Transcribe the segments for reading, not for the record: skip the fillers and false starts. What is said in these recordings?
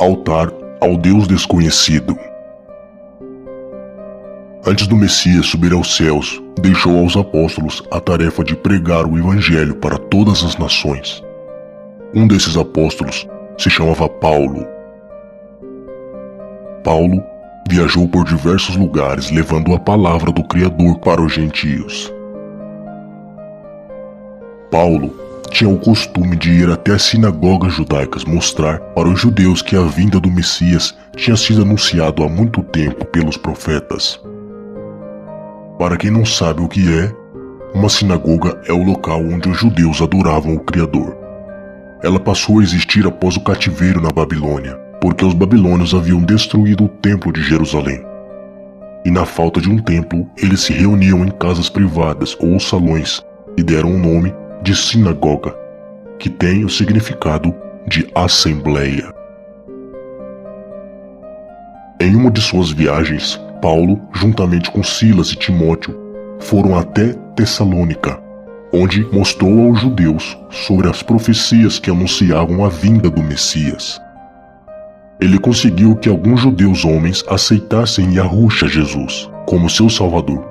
Altar ao Deus desconhecido. Antes do Messias subir aos céus, deixou aos apóstolos a tarefa de pregar o Evangelho para todas as nações. Um desses apóstolos se chamava Paulo. Paulo viajou por diversos lugares levando a palavra do Criador para os gentios. Paulo tinha o costume de ir até as sinagogas judaicas mostrar para os judeus que a vinda do Messias tinha sido anunciado há muito tempo pelos profetas. Para quem não sabe o que é, uma sinagoga é o local onde os judeus adoravam o Criador. Ela passou a existir após o cativeiro na Babilônia, porque os babilônios haviam destruído o templo de Jerusalém. E na falta de um templo, eles se reuniam em casas privadas ou salões e deram o nome de sinagoga, que tem o significado de assembleia. Em uma de suas viagens, Paulo, juntamente com Silas e Timóteo, foram até Tessalônica, onde mostrou aos judeus sobre as profecias que anunciavam a vinda do Messias. Ele conseguiu que alguns judeus homens aceitassem Yahushua Jesus como seu Salvador,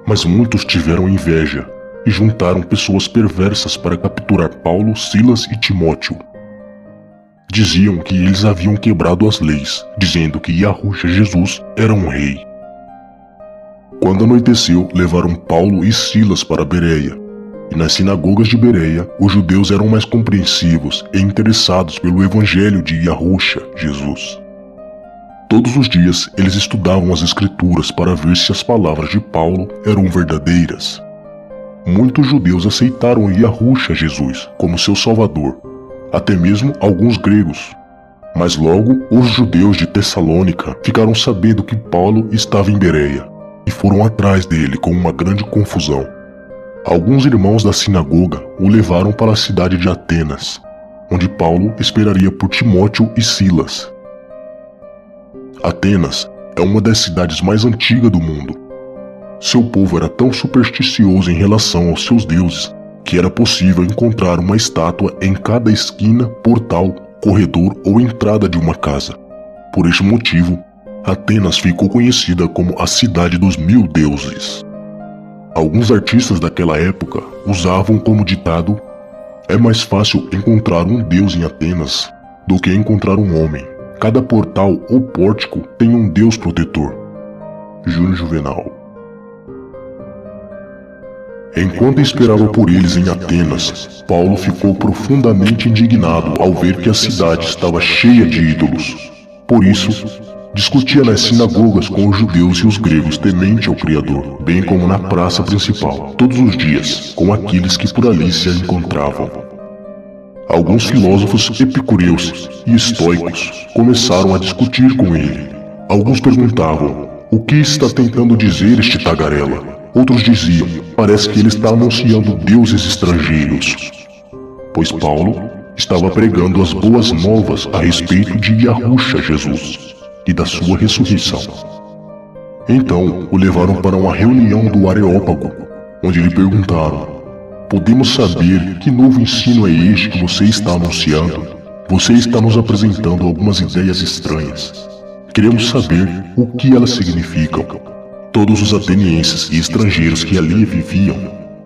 mas muitos tiveram inveja e juntaram pessoas perversas para capturar Paulo, Silas e Timóteo. Diziam que eles haviam quebrado as leis, dizendo que Yahushua Jesus era um rei. Quando anoiteceu, levaram Paulo e Silas para Bereia, e nas sinagogas de Bereia, os judeus eram mais compreensivos e interessados pelo evangelho de Yahushua Jesus. Todos os dias, eles estudavam as escrituras para ver se as palavras de Paulo eram verdadeiras. Muitos judeus aceitaram Yahushua Jesus como seu salvador, até mesmo alguns gregos. Mas logo os judeus de Tessalônica ficaram sabendo que Paulo estava em Bereia e foram atrás dele com uma grande confusão. Alguns irmãos da sinagoga o levaram para a cidade de Atenas, onde Paulo esperaria por Timóteo e Silas. Atenas é uma das cidades mais antigas do mundo. Seu povo era tão supersticioso em relação aos seus deuses que era possível encontrar uma estátua em cada esquina, portal, corredor ou entrada de uma casa. Por este motivo, Atenas ficou conhecida como a cidade dos 1000 deuses. Alguns artistas daquela época usavam como ditado: é mais fácil encontrar um deus em Atenas do que encontrar um homem. Cada portal ou pórtico tem um deus protetor. Júnior Juvenal. Enquanto esperava por eles em Atenas, Paulo ficou profundamente indignado ao ver que a cidade estava cheia de ídolos. Por isso, discutia nas sinagogas com os judeus e os gregos temente ao Criador, bem como na praça principal, todos os dias, com aqueles que por ali se encontravam. Alguns filósofos epicureus e estoicos começaram a discutir com ele. Alguns perguntavam: o que está tentando dizer este tagarela? Outros diziam: parece que ele está anunciando deuses estrangeiros. Pois Paulo estava pregando as boas novas a respeito de Yahushua Jesus e da sua ressurreição. Então o levaram para uma reunião do Areópago, onde lhe perguntaram: podemos saber que novo ensino é este que você está anunciando? Você está nos apresentando algumas ideias estranhas. Queremos saber o que elas significam. Todos os atenienses e estrangeiros que ali viviam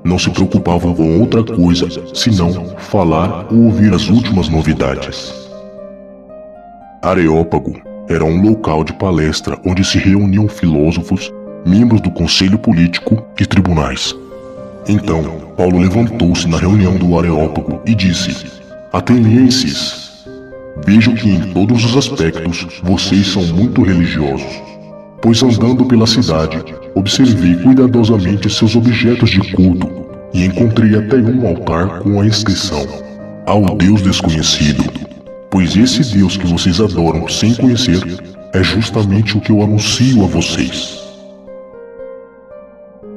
não se preocupavam com outra coisa senão falar ou ouvir as últimas novidades. Areópago era um local de palestra onde se reuniam filósofos, membros do conselho político e tribunais. Então, Paulo levantou-se na reunião do Areópago e disse: atenienses, vejo que em todos os aspectos vocês são muito religiosos. Pois andando pela cidade, observei cuidadosamente seus objetos de culto e encontrei até um altar com a inscrição: ao Deus desconhecido. Pois esse Deus que vocês adoram sem conhecer é justamente o que eu anuncio a vocês.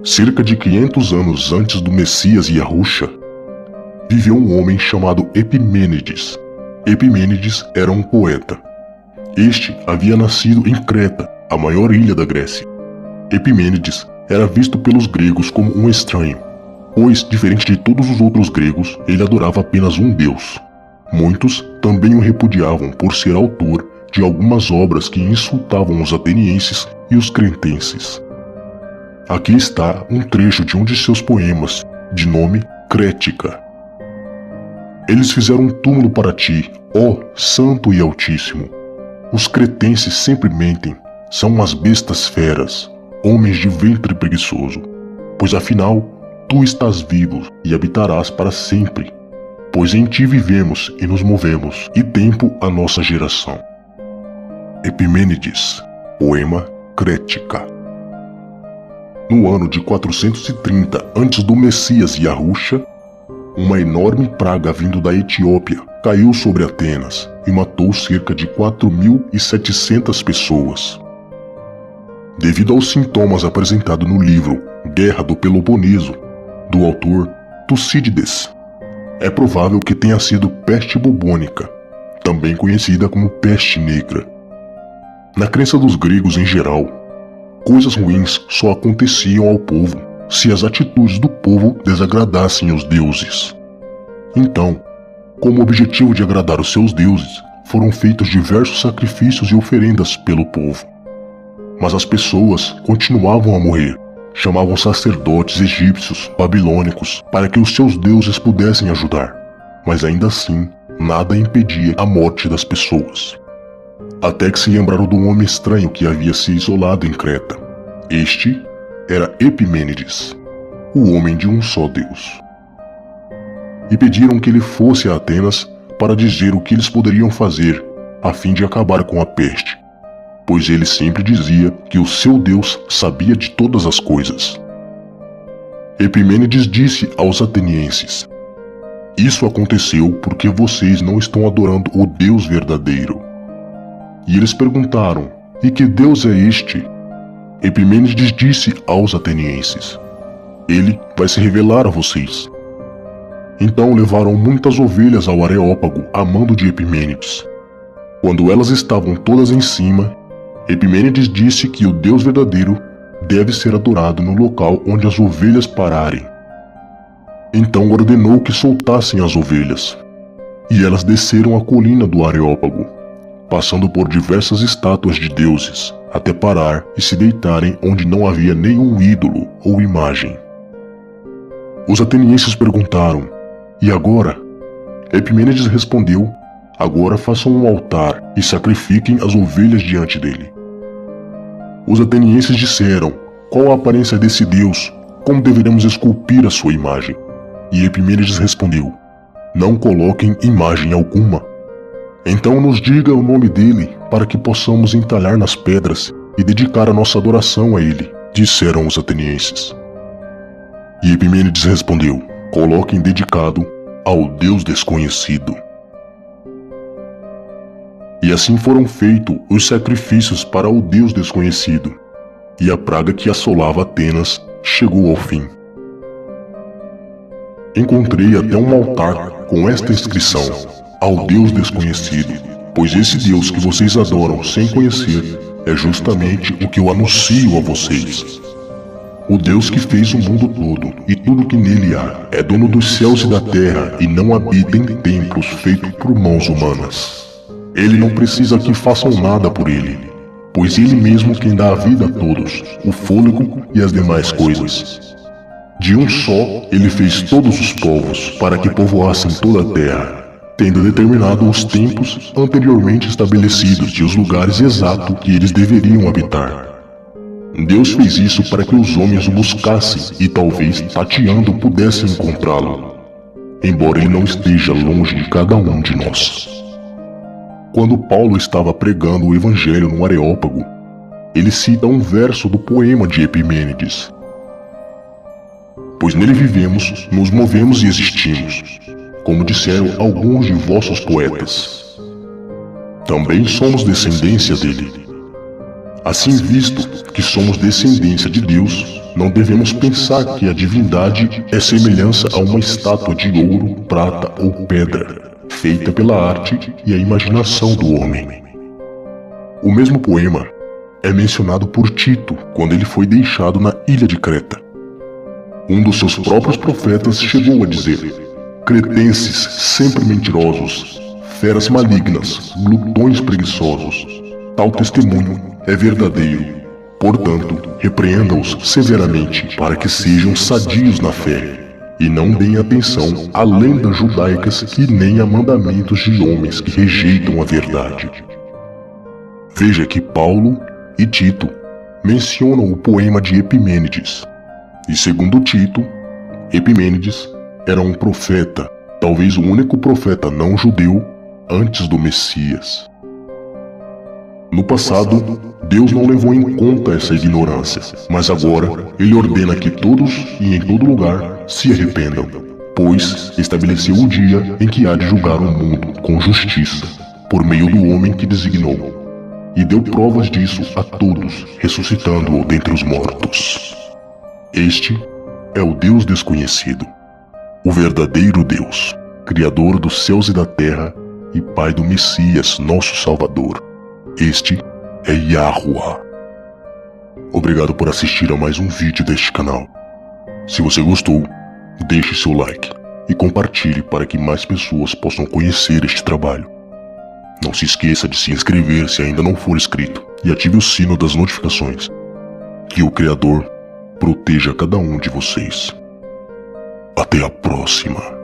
Cerca de 500 anos antes do Messias Yahushua, viveu um homem chamado Epimênides. Epimênides era um poeta. Este havia nascido em Creta, a maior ilha da Grécia. Epimênides era visto pelos gregos como um estranho, pois, diferente de todos os outros gregos, ele adorava apenas um deus. Muitos também o repudiavam por ser autor de algumas obras que insultavam os atenienses e os cretenses. Aqui está um trecho de um de seus poemas, de nome Crética. Eles fizeram um túmulo para ti, ó Santo e Altíssimo. Os cretenses sempre mentem, são umas bestas feras, homens de ventre preguiçoso. Pois afinal, tu estás vivo e habitarás para sempre. Pois em ti vivemos e nos movemos, e tempo a nossa geração. Epimênides, poema Crética. No ano de 430 antes do Messias Yahusha, uma enorme praga vindo da Etiópia caiu sobre Atenas e matou cerca de 4.700 pessoas. Devido aos sintomas apresentados no livro Guerra do Peloponeso, do autor Tucídides, é provável que tenha sido peste bubônica, também conhecida como peste negra. Na crença dos gregos em geral, coisas ruins só aconteciam ao povo se as atitudes do povo desagradassem os deuses. Então, como objetivo de agradar os seus deuses, foram feitos diversos sacrifícios e oferendas pelo povo. Mas as pessoas continuavam a morrer. Chamavam sacerdotes egípcios, babilônicos, para que os seus deuses pudessem ajudar. Mas ainda assim, nada impedia a morte das pessoas. Até que se lembraram de um homem estranho que havia se isolado em Creta. Este era Epimênides, o homem de um só Deus. E pediram que ele fosse a Atenas para dizer o que eles poderiam fazer a fim de acabar com a peste, pois ele sempre dizia que o seu Deus sabia de todas as coisas. Epimênides disse aos atenienses: "Isso aconteceu porque vocês não estão adorando o Deus verdadeiro." E eles perguntaram: "E que Deus é este?" Epimênides disse aos atenienses: "Ele vai se revelar a vocês." Então levaram muitas ovelhas ao Areópago a mando de Epimênides. Quando elas estavam todas em cima, Epimênides disse que o Deus verdadeiro deve ser adorado no local onde as ovelhas pararem. Então ordenou que soltassem as ovelhas, e elas desceram a colina do Areópago, passando por diversas estátuas de deuses, até parar e se deitarem onde não havia nenhum ídolo ou imagem. Os atenienses perguntaram: "E agora?" Epimênides respondeu: "Agora façam um altar e sacrifiquem as ovelhas diante dele." Os atenienses disseram: "Qual a aparência desse Deus? Como deveremos esculpir a sua imagem?" E Epimênides respondeu: "Não coloquem imagem alguma. Então nos diga o nome dele, para que possamos entalhar nas pedras e dedicar a nossa adoração a ele", disseram os atenienses. E Epimênides respondeu: "Coloquem dedicado ao Deus desconhecido." E assim foram feitos os sacrifícios para o Deus desconhecido, e a praga que assolava Atenas chegou ao fim. Encontrei até um altar com esta inscrição: "Ao Deus desconhecido", pois esse Deus que vocês adoram sem conhecer é justamente o que eu anuncio a vocês. O Deus que fez o mundo todo e tudo que nele há é dono dos céus e da terra e não habita em templos feitos por mãos humanas. Ele não precisa que façam nada por ele, pois ele mesmo quem dá a vida a todos, o fôlego e as demais coisas. De um só, ele fez todos os povos para que povoassem toda a terra, tendo determinado os tempos anteriormente estabelecidos e os lugares exatos que eles deveriam habitar. Deus fez isso para que os homens o buscassem e talvez tateando pudessem encontrá-lo, embora ele não esteja longe de cada um de nós. Quando Paulo estava pregando o evangelho no Areópago, ele cita um verso do poema de Epimênides: "Pois nele vivemos, nos movemos e existimos, como disseram alguns de vossos poetas. Também somos descendência dele. Assim, visto que somos descendência de Deus, não devemos pensar que a divindade é semelhança a uma estátua de ouro, prata ou pedra, feita pela arte e a imaginação do homem." O mesmo poema é mencionado por Tito quando ele foi deixado na ilha de Creta. Um dos seus próprios profetas chegou a dizer: "Cretenses sempre mentirosos, feras malignas, glutões preguiçosos. Tal testemunho é verdadeiro. Portanto, repreenda-os severamente para que sejam sadios na fé e não deem atenção a lendas judaicas e nem a mandamentos de homens que rejeitam a verdade. Veja que Paulo e Tito mencionam o poema de Epimênides. E segundo Tito, Epimênides era um profeta, talvez o único profeta não judeu antes do Messias. No passado, Deus não levou em conta essa ignorância, mas agora Ele ordena que todos e em todo lugar se arrependam, pois estabeleceu o dia em que há de julgar o mundo com justiça, por meio do homem que designou, e deu provas disso a todos, ressuscitando-o dentre os mortos. Este é o Deus desconhecido, o verdadeiro Deus, Criador dos céus e da terra e Pai do Messias, nosso Salvador. Este é Yahuwah. Obrigado por assistir a mais um vídeo deste canal. Se você gostou, deixe seu like e compartilhe para que mais pessoas possam conhecer este trabalho. Não se esqueça de se inscrever se ainda não for inscrito e ative o sino das notificações. Que o Criador proteja cada um de vocês. Até a próxima.